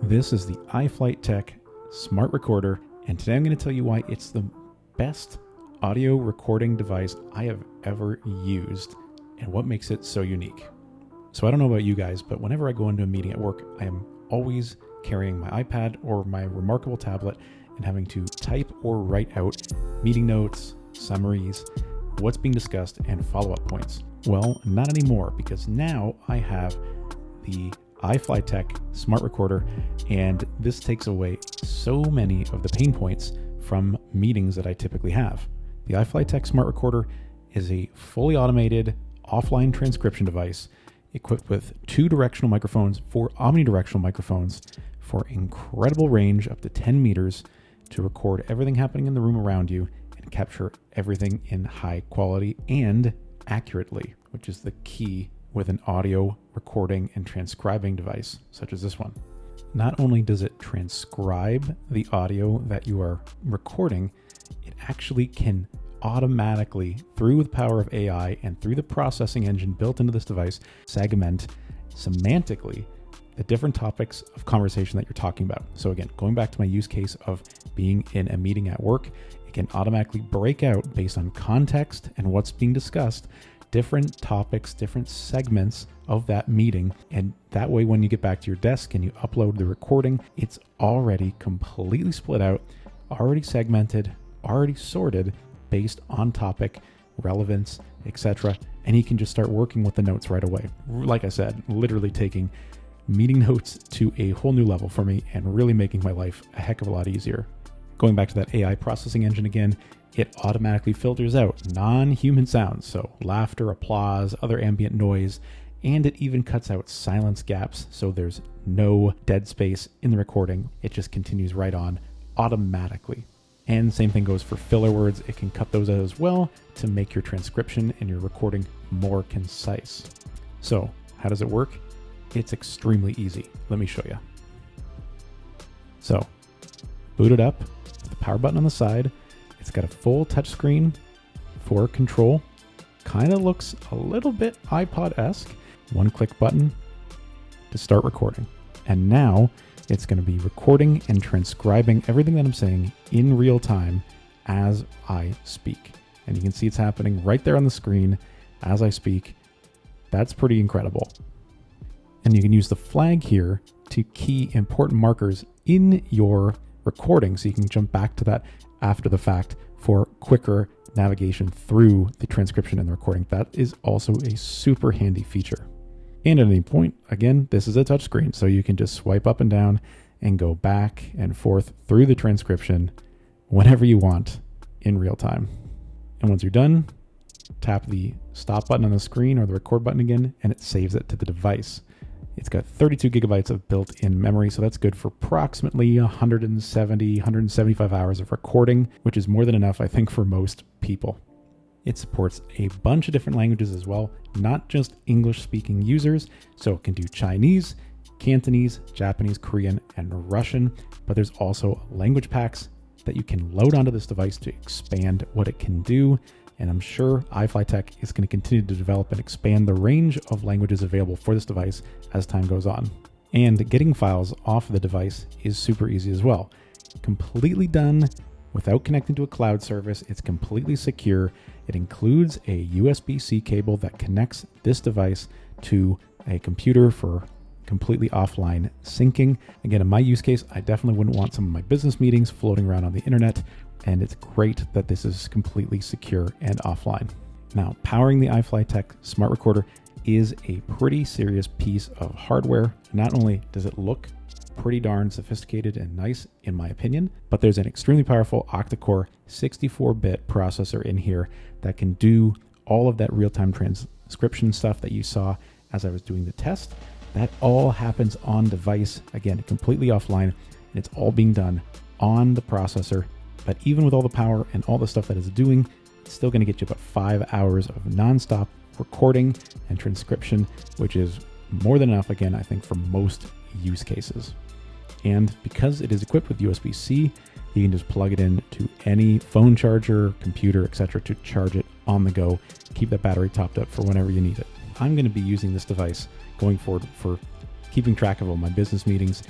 This is the iFLYTEK smart recorder, and today I'm going to tell you why it's the best audio recording device I have ever used and what makes it so unique. So I don't know about you guys, but whenever I go into a meeting at work, I am always carrying my iPad or my remarkable tablet and having to type or write out meeting notes, summaries, what's being discussed, and follow-up points. Well, not anymore, because now I have the iFLYTEK smart recorder, and this takes away so many of the pain points from meetings that I typically have. The iFLYTEK smart recorder is a fully automated offline transcription device equipped with 2 directional microphones, 4 omnidirectional microphones for incredible range up to 10 meters to record everything happening in the room around you and capture everything in high quality and accurately, which is the key with an audio recording and transcribing device such as this one. Not only does it transcribe the audio that you are recording, it actually can automatically, through the power of AI and through the processing engine built into this device, segment semantically the different topics of conversation that you're talking about. So again, going back to my use case of being in a meeting at work, it can automatically break out based on context and what's being discussed, different topics, different segments of that meeting. And that way, when you get back to your desk and you upload the recording, it's already completely split out, already segmented, already sorted based on topic, relevance, etc. And you can just start working with the notes right away. Like I said, literally taking meeting notes to a whole new level for me and really making my life a heck of a lot easier. Going back to that AI processing engine again, it automatically filters out non-human sounds, so laughter, applause, other ambient noise, and it even cuts out silence gaps, so there's no dead space in the recording. It just continues right on automatically. And same thing goes for filler words. It can cut those out as well to make your transcription and your recording more concise. So how does it work? It's extremely easy. Let me show you. So boot it up, the power button on the side. It's got a full touchscreen for control. Kind of looks a little bit iPod-esque. One click button to start recording. And now it's going to be recording and transcribing everything that I'm saying in real time as I speak. And you can see it's happening right there on the screen as I speak. That's pretty incredible. And you can use the flag here to key important markers in your recording so you can jump back to that after the fact for quicker navigation through the transcription and the recording. That is also a super handy feature. And at any point, again, this is a touchscreen, so you can just swipe up and down and go back and forth through the transcription whenever you want in real time. And once you're done, tap the stop button on the screen or the record button again, and it saves it to the device. It's got 32 gigabytes of built-in memory, so that's good for approximately 175 hours of recording, which is more than enough, I think, for most people. It supports a bunch of different languages as well, not just English-speaking users, so it can do Chinese, Cantonese, Japanese, Korean, and Russian, but there's also language packs that you can load onto this device to expand what it can do. And I'm sure iFLYTEK is going to continue to develop and expand the range of languages available for this device as time goes on. And getting files off of the device is super easy as well. Completely done without connecting to a cloud service. It's completely secure. It includes a USB-C cable that connects this device to a computer for completely offline syncing. Again, in my use case, I definitely wouldn't want some of my business meetings floating around on the internet. And it's great that this is completely secure and offline. Now, powering the iFLYTEK smart recorder is a pretty serious piece of hardware. Not only does it look pretty darn sophisticated and nice, in my opinion, but there's an extremely powerful octa-core 64-bit processor in here that can do all of that real-time transcription stuff that you saw as I was doing the test. That all happens on device, again, completely offline, and it's all being done on the processor. But even with all the power and all the stuff that it's doing, it's still going to get you about 5 hours of nonstop recording and transcription, which is more than enough, again, I think, for most use cases. And because it is equipped with USB-C, you can just plug it in to any phone charger, computer, etc. to charge it on the go, keep that battery topped up for whenever you need it. I'm going to be using this device going forward for keeping track of all my business meetings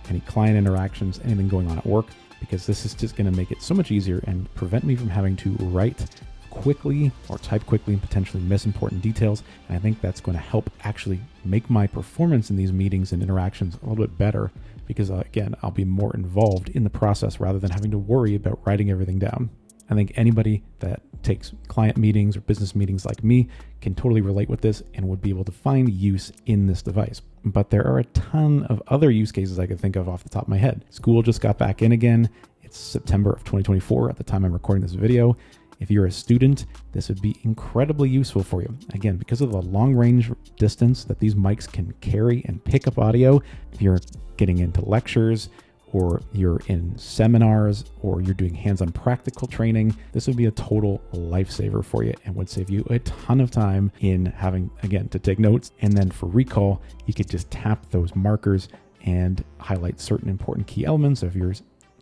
any client interactions, anything going on at work, because this is just going to make it so much easier and prevent me from having to write quickly or type quickly and potentially miss important details. And I think that's going to help actually make my performance in these meetings and interactions a little bit better, because again, I'll be more involved in the process rather than having to worry about writing everything down. I think anybody that takes client meetings or business meetings like me can totally relate with this and would be able to find use in this device. But there are a ton of other use cases I could think of off the top of my head. School just got back in again. It's September of 2024 at the time I'm recording this video. If you're a student, this would be incredibly useful for you. Again, because of the long range distance that these mics can carry and pick up audio, if you're getting into lectures, or you're in seminars, or you're doing hands-on practical training, this would be a total lifesaver for you and would save you a ton of time in having, again, to take notes. And then for recall, you could just tap those markers and highlight certain important key elements of your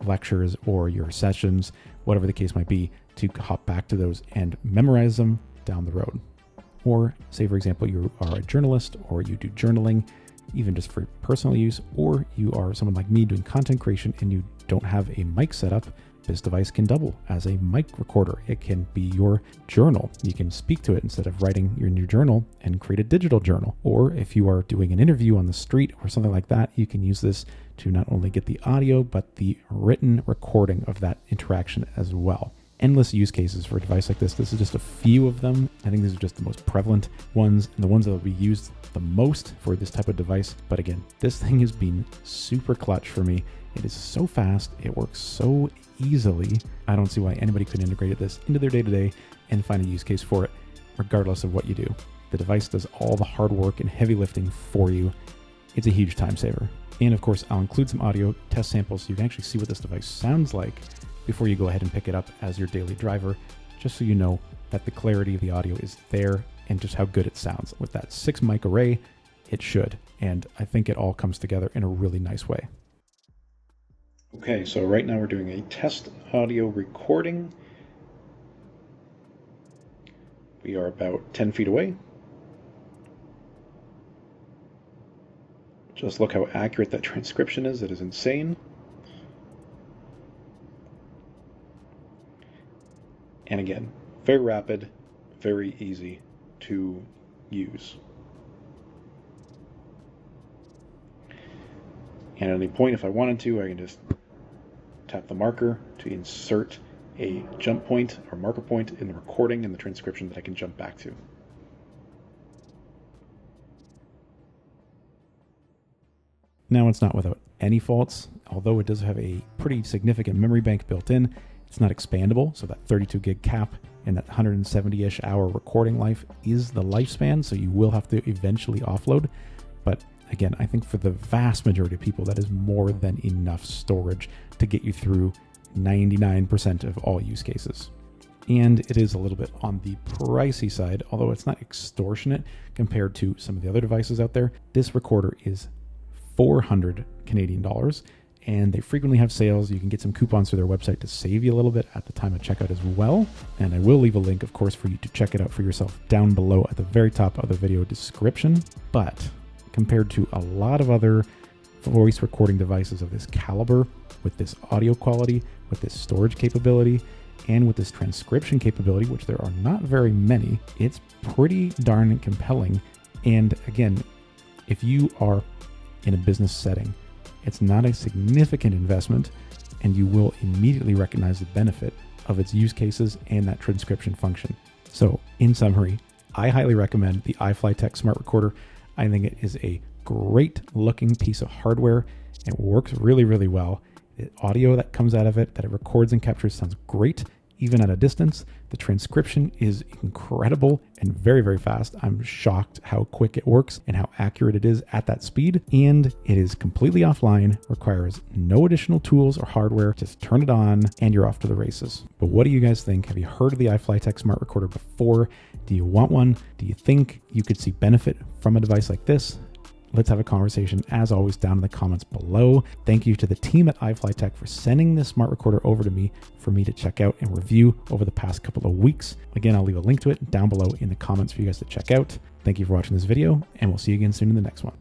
lectures or your sessions, whatever the case might be, to hop back to those and memorize them down the road. Or say, for example, you are a journalist or you do journaling, even just for personal use, or you are someone like me doing content creation and you don't have a mic set up, this device can double as a mic recorder. It can be your journal. You can speak to it instead of writing in your journal and create a digital journal. Or if you are doing an interview on the street or something like that, you can use this to not only get the audio, but the written recording of that interaction as well. Endless use cases for a device like this. This is just a few of them. I think these are just the most prevalent ones and the ones that will be used the most for this type of device. But again, this thing has been super clutch for me. It is so fast. It works so easily. I don't see why anybody could integrate this into their day-to-day and find a use case for it, regardless of what you do. The device does all the hard work and heavy lifting for you. It's a huge time saver. And of course, I'll include some audio test samples so you can actually see what this device sounds like before you go ahead and pick it up as your daily driver, just so you know that the clarity of the audio is there and just how good it sounds. With that 6 mic array, it should. And I think it all comes together in a really nice way. Okay, so right now we're doing a test audio recording. We are about 10 feet away. Just look how accurate that transcription is. It is insane. And again, very rapid, very easy to use. And at any point, if I wanted to, I can just tap the marker to insert a jump point or marker point in the recording and the transcription that I can jump back to. Now, it's not without any faults, although it does have a pretty significant memory bank built in. It's not expandable, so that 32 gig cap and that 170-ish hour recording life is the lifespan, so you will have to eventually offload. But again, I think for the vast majority of people, that is more than enough storage to get you through 99% of all use cases. And it is a little bit on the pricey side, although it's not extortionate compared to some of the other devices out there. This recorder is 400 Canadian dollars. And they frequently have sales. You can get some coupons through their website to save you a little bit at the time of checkout as well. And I will leave a link, of course, for you to check it out for yourself down below at the very top of the video description. But compared to a lot of other voice recording devices of this caliber, with this audio quality, with this storage capability, and with this transcription capability, which there are not very many, it's pretty darn compelling. And again, if you are in a business setting, it's not a significant investment, and you will immediately recognize the benefit of its use cases and that transcription function. So in summary, I highly recommend the iFLYTEK Smart Recorder. I think it is a great looking piece of hardware. It works really, really well. The audio that comes out of it, that it records and captures, sounds great, even at a distance. The transcription is incredible and very, very fast. I'm shocked how quick it works and how accurate it is at that speed. And it is completely offline, requires no additional tools or hardware. Just turn it on and you're off to the races. But what do you guys think? Have you heard of the iFLYTEK Smart Recorder before? Do you want one? Do you think you could see benefit from a device like this? Let's have a conversation, as always, down in the comments below. Thank you to the team at iFLYTEK for sending this smart recorder over to me for me to check out and review over the past couple of weeks. Again, I'll leave a link to it down below in the comments for you guys to check out. Thank you for watching this video, and we'll see you again soon in the next one.